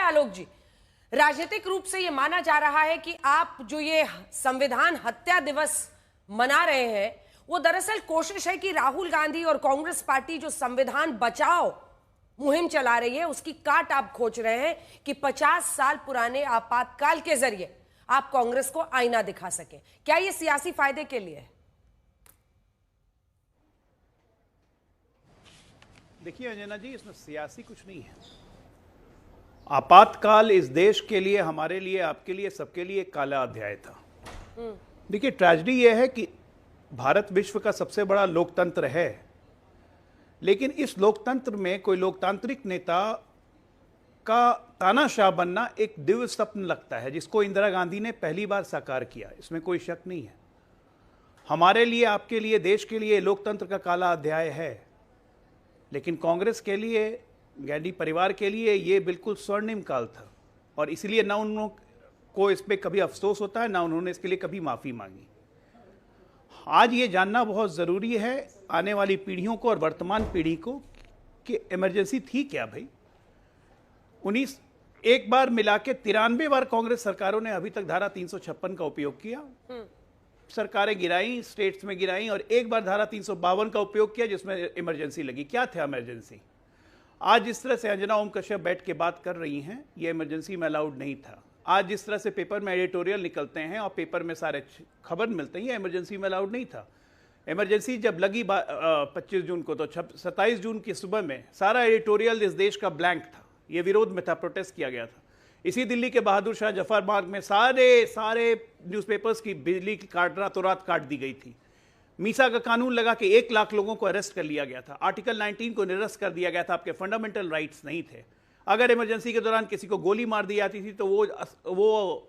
आलोक जी, राजनीतिक रूप से यह माना जा रहा है कि आप जो ये संविधान हत्या दिवस मना रहे हैं वो दरअसल कोशिश है कि राहुल गांधी और कांग्रेस पार्टी जो संविधान बचाओ मुहिम चला रही है उसकी काट आप खोज रहे हैं कि 50 साल पुराने आपातकाल के जरिए आप कांग्रेस को आईना दिखा सके। क्या ये सियासी फायदे के लिए है? देखिए अंजना जी, इसमें सियासी कुछ नहीं है। आपातकाल इस देश के लिए, हमारे लिए, आपके लिए, सबके लिए एक काला अध्याय था। देखिए ट्रेजेडी यह है कि भारत विश्व का सबसे बड़ा लोकतंत्र है, लेकिन इस लोकतंत्र में कोई लोकतांत्रिक नेता का तानाशाह बनना एक दिव्य स्वप्न लगता है, जिसको इंदिरा गांधी ने पहली बार साकार किया, इसमें कोई शक नहीं है। हमारे लिए, आपके लिए, देश के लिए लोकतंत्र का काला अध्याय है, लेकिन कांग्रेस के लिए, गांधी परिवार के लिए ये बिल्कुल स्वर्णिम काल था, और इसलिए ना उनको इस पर कभी अफसोस होता है, ना उन्होंने इसके लिए कभी माफ़ी मांगी। आज ये जानना बहुत ज़रूरी है आने वाली पीढ़ियों को और वर्तमान पीढ़ी को कि इमरजेंसी थी क्या भाई। 19 एक बार मिला के 93 बार कांग्रेस सरकारों ने अभी तक धारा 356 का उपयोग किया, सरकारें गिराई, स्टेट्स में गिराई, और एक बार धारा 352 का उपयोग किया जिसमें इमरजेंसी लगी। क्या था इमरजेंसी? आज जिस तरह से अंजना ओम कश्यप बैठ के बात कर रही हैं, ये इमरजेंसी में अलाउड नहीं था। आज जिस तरह से पेपर में एडिटोरियल निकलते हैं और पेपर में सारे खबर मिलते हैं, ये इमरजेंसी में अलाउड नहीं था। इमरजेंसी जब लगी 25 जून को, तो 27 जून की सुबह में सारा एडिटोरियल इस देश का ब्लैंक था, ये विरोध में था, प्रोटेस्ट किया गया था। इसी दिल्ली के बहादुर शाह जफर मार्ग में सारे न्यूज़पेपर्स की बिजली की रातों रात काट दी गई थी। मीसा का कानून लगा कि 1 लाख लोगों को अरेस्ट कर लिया गया था। आर्टिकल 19 को निरस्त कर दिया गया था, आपके फंडामेंटल राइट्स नहीं थे। अगर इमरजेंसी के दौरान किसी को गोली मार दी जाती थी तो वो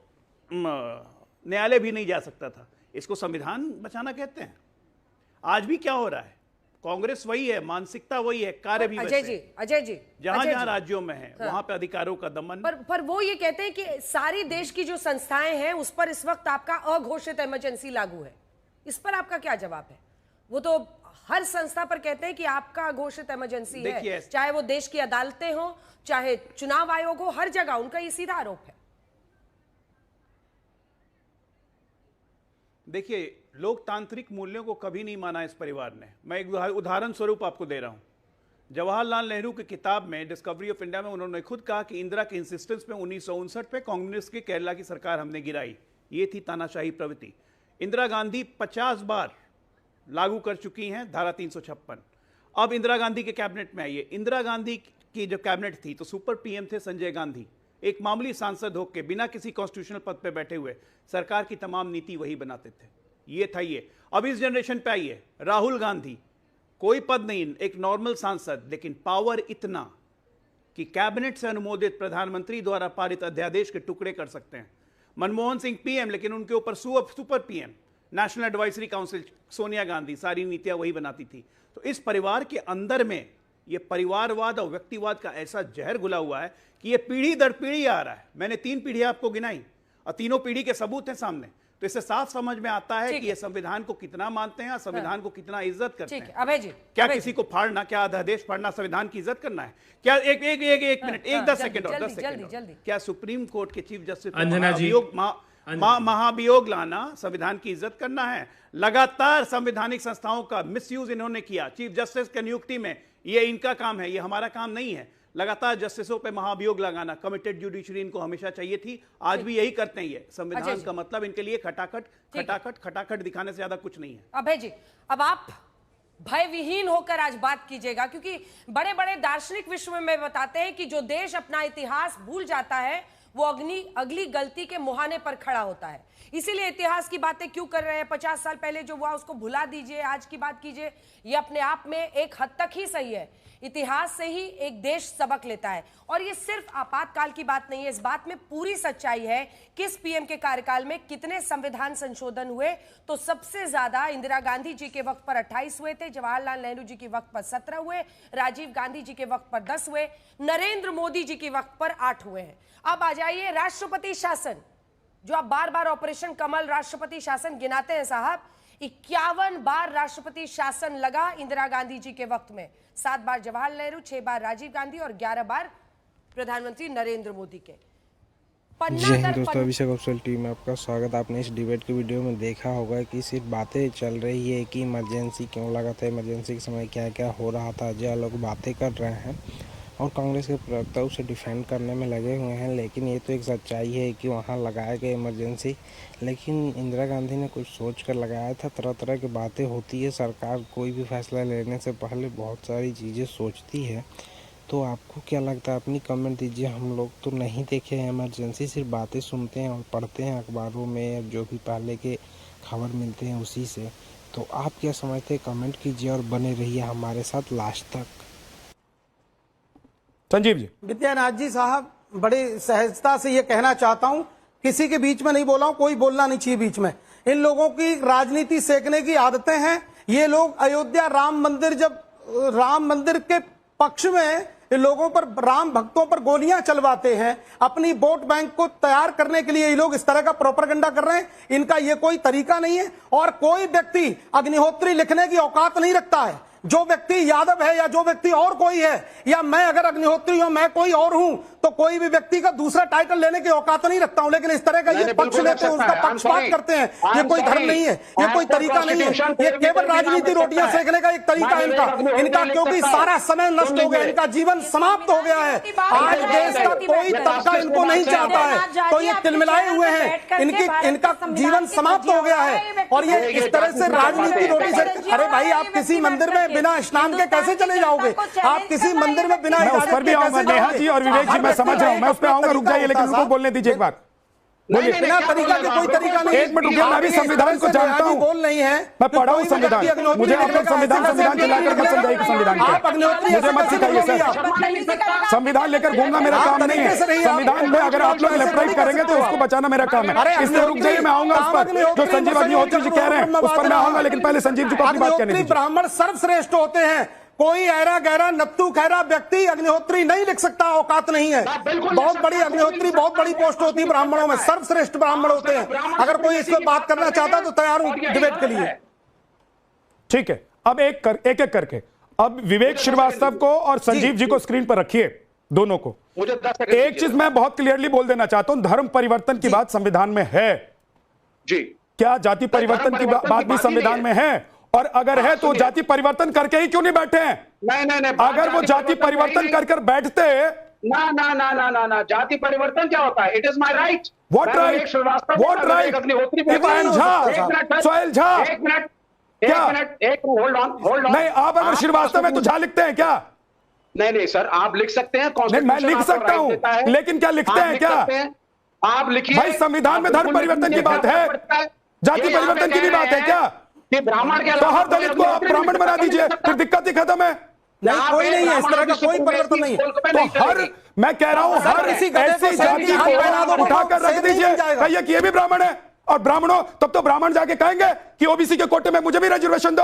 न्यायालय भी नहीं जा सकता था। इसको संविधान बचाना कहते हैं। आज भी क्या हो रहा है? कांग्रेस वही है, मानसिकता वही है, कार्य भी अजय जी जहां राज्यों में है, वहां पे अधिकारों का दमन। पर वो ये कहते हैं कि सारी देश की जो संस्थाएं हैं उस पर इस वक्त आपका अघोषित इमरजेंसी लागू है। इस पर आपका क्या जवाब है? वो तो हर संस्था पर कहते हैं कि आपका घोषित इमरजेंसी है, चाहे वो देश की अदालतें हो, चाहे चुनाव आयोग हो, हर जगह उनका ये सीधा आरोप है। देखिए, लोकतांत्रिक मूल्यों को कभी नहीं माना इस परिवार ने। मैं एक उदाहरण स्वरूप आपको दे रहा हूं। जवाहरलाल नेहरू की किताब में डिस्कवरी ऑफ इंडिया में उन्होंने खुद कहा कि इंदिरा के इंसिस्टेंस में 1959 पे कांग्रेस की केरला की सरकार हमने गिराई। ये थी तानाशाही प्रवृत्ति। इंदिरा गांधी 50 बार लागू कर चुकी हैं धारा 356। अब इंदिरा गांधी के कैबिनेट में आइए। इंदिरा गांधी की जो कैबिनेट थी तो सुपर पीएम थे संजय गांधी, एक मामूली सांसद होकर बिना किसी कॉन्स्टिट्यूशनल पद पे बैठे हुए सरकार की तमाम नीति वही बनाते थे। ये था ये। अब इस जनरेशन पे आइए, राहुल गांधी, कोई पद नहीं, एक नॉर्मल सांसद, लेकिन पावर इतना कि कैबिनेट से अनुमोदित प्रधानमंत्री द्वारा पारित अध्यादेश के टुकड़े कर सकते हैं। मनमोहन सिंह पीएम, लेकिन उनके ऊपर super PM, national advisory council, Sonia Gandhi, सारी नीतियां वही बनाती थी। तो इस परिवार के अंदर में ये परिवारवाद और व्यक्तिवाद का ऐसा जहर घुला हुआ है कि ये पीढ़ी दर पीढ़ी आ रहा है। मैंने 3 पीढ़ियां आपको गिनाई और तीनों पीढ़ी के सबूत हैं सामने। तो इससे साफ समझ में आता है कि ये संविधान को कितना मानते हैं, संविधान को कितना इज्जत करते हैं। अभय जी, क्या किसी को फाड़ना, क्या अध्यादेश फाड़ना संविधान की इज्जत करना है? क्या एक मिनट, 10 सेकंड, क्या सुप्रीम कोर्ट के चीफ जस्टिस महाभियोग लाना संविधान की इज्जत करना है? लगातार संवैधानिक संस्थाओं का मिसयूज इन्होंने किया। चीफ जस्टिस की नियुक्ति में ये इनका काम है, ये हमारा काम नहीं है। लगातार जस्टिसों पे महाभियोग लगाना, कमिटेड जुडिशरी इनको हमेशा चाहिए थी, आज भी यही करते हैं। ये संविधान का मतलब इनके लिए खटाखट दिखाने से ज्यादा कुछ नहीं है। अभय जी, अब आप भय विहीन होकर आज बात कीजिएगा, क्योंकि बड़े बड़े दार्शनिक विश्व में बताते हैं कि जो देश अपना इतिहास भूल जाता है वो अगली गलती के मुहाने पर खड़ा होता है। इसीलिए इतिहास की बातें क्यों कर रहे हैं? 50 साल पहले जो हुआ उसको भुला दीजिए, आज की बात कीजिए। ये अपने आप में एक हद तक ही सही है। इतिहास से ही एक देश सबक लेता है। और ये सिर्फ आपातकाल की बात नहीं है, इस बात में पूरी सच्चाई है। किस पीएम के कार्यकाल में कितने संविधान संशोधन हुए? तो सबसे ज्यादा इंदिरा गांधी जी के वक्त पर 28 हुए थे, जवाहरलाल नेहरू जी के वक्त पर 17 हुए, राजीव गांधी जी के वक्त पर 10 हुए, नरेंद्र मोदी जी के वक्त पर 8 हुए हैं। अब आ जाइए राष्ट्रपति शासन, जो आप बार बार ऑपरेशन कमल राष्ट्रपति शासन गिनाते हैं साहब। 51 बार राष्ट्रपति शासन लगा इंदिरा गांधी जी के वक्त में। 7 बार जवाहरलाल नेहरू, 6 बार राजीव गांधी और 11 बार प्रधानमंत्री नरेंद्र मोदी के। जय हिंद दोस्तों, अभिषेक ऑफिशियल टीम में आपका स्वागत। आपने इस डिबेट के वीडियो में देखा होगा कि सिर्फ बातें चल रही है कि इमरजेंसी क्यों लगा था, इमरजेंसी के समय क्या क्या हो रहा था। जो लोग बातें कर रहे हैं और कांग्रेस के प्रवक्ता उसे डिफेंड करने में लगे हुए हैं, लेकिन ये तो एक सच्चाई है कि वहाँ लगाया गया इमरजेंसी, लेकिन इंदिरा गांधी ने कुछ सोच कर लगाया था। तरह तरह की बातें होती है, सरकार कोई भी फैसला लेने से पहले बहुत सारी चीज़ें सोचती है। तो आपको क्या लगता है, अपनी कमेंट दीजिए। हम लोग तो नहीं देखे हैं इमरजेंसी, सिर्फ बातें सुनते हैं और पढ़ते हैं अखबारों में, जो भी पहले के खबर मिलते हैं उसी से। तो आप क्या समझते हैं, कमेंट कीजिए और बने रहिए हमारे साथ लास्ट तक। संजीव जी। विद्यानाथ जी साहब, बड़ी सहजता से ये कहना चाहता हूं, किसी के बीच में नहीं बोला हूं, कोई बोलना नहीं चाहिए बीच में। इन लोगों की राजनीति सेकने की आदतें हैं। ये लोग अयोध्या राम मंदिर, जब राम मंदिर के पक्ष में इन लोगों पर, राम भक्तों पर गोलियां चलवाते हैं, अपनी वोट बैंक को तैयार करने के लिए ये लोग इस तरह का प्रोपेगेंडा कर रहे हैं। इनका ये कोई तरीका नहीं है। और कोई व्यक्ति अग्निहोत्री लिखने की औकात नहीं रखता है। जो व्यक्ति यादव है या जो व्यक्ति और कोई है, या मैं अगर अग्निहोत्री हूं, मैं कोई और हूं, तो कोई भी व्यक्ति का दूसरा टाइटल लेने की औकात नहीं रखता हूं। लेकिन इस तरह का ये पक्ष लेते हैं, उसका पक्षपात करते हैं, ये कोई धर्म नहीं है, ये कोई तरीका नहीं है। ये केवल राजनीति रोटियां सेकने का एक तरीका है इनका क्योंकि सारा समय नष्ट हो गया, इनका जीवन समाप्त हो गया है। आज देश का कोई तबका इनको नहीं चाहता है, तो ये तिलमिलाए हुए हैं। इनका जीवन समाप्त हो गया है और ये इस तरह से राजनीति रोटी से। अरे भाई, आप किसी मंदिर में बिना स्नान के कैसे चले जाओगे? आप किसी मंदिर में बिना इजाजत के कैसे नेहा जी और विवेक जी, मैं समझ रहा हूं, मैं उस पर आऊंगा, रुक जाइए, लेकिन उनको बोलने दीजिए एक बार। बोलिए। बिना तरीका के कोई तरीका नहीं। एक मिनट रुकिए, मैं भी संविधान को जानता हूं, बोल नहीं है, मैं पढ़ा हूं संविधान। मुझे आप लोग संविधान चलाकर मत समझाइए संविधान को, मुझे मत सिखाइए सर। संविधान लेकर घूमना मेरा काम नहीं है। संविधान में अगर आप लोग लेफ्ट राइट करेंगे तो उसको बचाना मेरा काम है। इसलिए रुक जाइए, मैं आऊंगा उस पर जो संजीव अग्निहोत्री जी कह रहे हैं, उस पर मैं आऊंगा, लेकिन पहले संजीव जी को अपनी बात कहने दीजिए। ब्राह्मण सर्वश्रेष्ठ होते हैं। कोई ऐरा गहरा नत्थू खैरा व्यक्ति अग्निहोत्री नहीं लिख सकता, औकात नहीं है। बहुत बड़ी अग्निहोत्री, बहुत बड़ी पोस्ट होती है ब्राह्मणों में, सर्वश्रेष्ठ ब्राह्मण होते हैं। अगर कोई इस पर बात करना चाहता है तो तैयार हूं डिबेट के लिए। ठीक है, अब एक एक करके, अब विवेक श्रीवास्तव को और संजीव जी को स्क्रीन पर रखिए, दोनों को। एक चीज मैं बहुत क्लियरली बोल देना चाहता हूं, धर्म परिवर्तन की बात संविधान में है जी। क्या जाति परिवर्तन की बात भी संविधान में है? और अगर है तो जाति परिवर्तन करके ही क्यों नहीं बैठे हैं? नहीं, अगर वो जाति परिवर्तन कर बैठते, ना, जाति परिवर्तन क्या होता है? It is my right. What right? What right? Ivan Jha, Sohail Jha, एक मिनट, होल्ड ऑन। नहीं, आप अगर श्रीवास्तव में तो झा लिखते हैं क्या? नहीं सर, आप लिख सकते हैं, मैं लिख सकता हूं, लेकिन क्या लिखते हैं क्या? आप लिखिए भाई, संविधान में धर्म परिवर्तन की बात है, जाति परिवर्तन की भी बात है क्या? ब्राह्मण के तो हर दलित को आप ब्राह्मण बना दीजिए, फिर दिक्कत ही खत्म है। नहीं, कोई नहीं है, इस तरह का कोई परिवर्तन नहीं है। तो हर, मैं कह रहा हूं, हर ऐसी जाति को उठाकर रख दीजिए, कहिए कि ये भी ब्राह्मण है, और ब्राह्मणों, तब तो ब्राह्मण जाके कहेंगे कि ओबीसी के कोटे में मुझे भी रिजर्वेशन दो।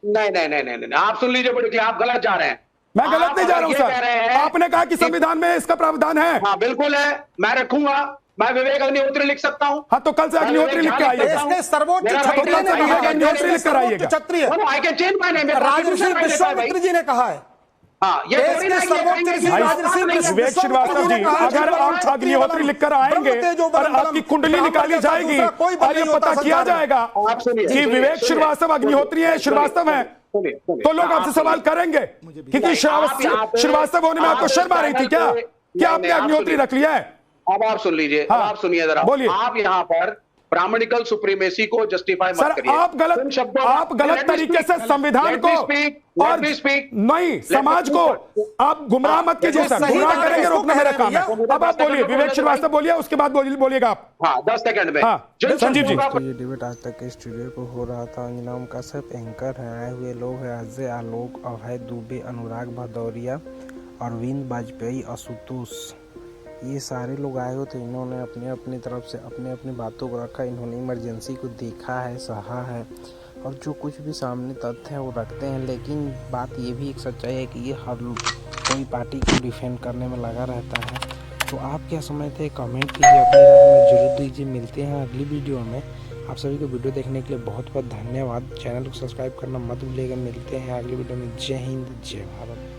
नहीं, आप सुन लीजिए बड़ी, आप गलत जा रहे हैं। मैं गलत नहीं जा रहा हूं सर, आपने कहा कि संविधान में इसका प्रावधान है। हाँ बिल्कुल है, मैं रखूंगा। मैं विवेक अग्निहोत्री लिख सकता हूं। हाँ, तो कल से अग्निहोत्री लिख के आइएगा। सर्वोच्च अग्निहोत्री लिख कर आइएगा। Kshatriya I can change my name. Rajarshi Vishwamitra ji ने कहा है। हाँ, ये विवेक श्रीवास्तव जी, अगर आप अग्निहोत्री लिखकर आएंगे और आपकी कुंडली निकाली जाएगी और ये पता किया जाएगा कि विवेक श्रीवास्तव अग्निहोत्री है, श्रीवास्तव है, तो लोग आपसे सवाल करेंगे क्योंकि श्रीवास्तव होने में आपको शर्म आ रही थी क्या? क्या आपने अग्निहोत्री रख लिया है? अब आप सुन लीजिए, हाँ, आप सुनिए जरा, बोलिए। आप यहाँ पर ब्राह्मणिकल सुप्रीमेसी को जस्टिफाई मत करिए। आप गलत तरीके से संविधान को और नहीं, समाज को आप गुमराह मत कीजिए सर, गुमराह करेंगे, रोकना मेरा काम है। अब आप बोलिए, विवेक श्रीवास्तव बोलिए, उसके बाद बोलिएगा आप। हाँ, 10 सेकंड में। हाँ, संजीव जी। तो ये डिबेट आज तक के स्टूडियो को हो रहा था। अंजना ओम का सब एंकर है, आए हुए लोग हैं अजय, आलोक, अभय दुबे, अनुराग भदौरिया, अरविंद वाजपेयी, आशुतोष, ये सारे लोग आए हो। तो इन्होंने अपने तरफ से अपनी बातों को रखा। इन्होंने इमरजेंसी को देखा है, सहा है, और जो कुछ भी सामने तथ्य है वो रखते हैं। लेकिन बात ये भी एक सच्चाई है कि ये हर कोई पार्टी को डिफेंड करने में लगा रहता है। तो आप क्या समझते हैं, कमेंट कीजिए, अपनी राय में जरूर दीजिए। मिलते हैं अगली वीडियो में। आप सभी को वीडियो देखने के लिए बहुत बहुत धन्यवाद। चैनल को सब्सक्राइब करना मत भूलिएगा। मिलते हैं अगली वीडियो में। जय हिंद, जय भारत।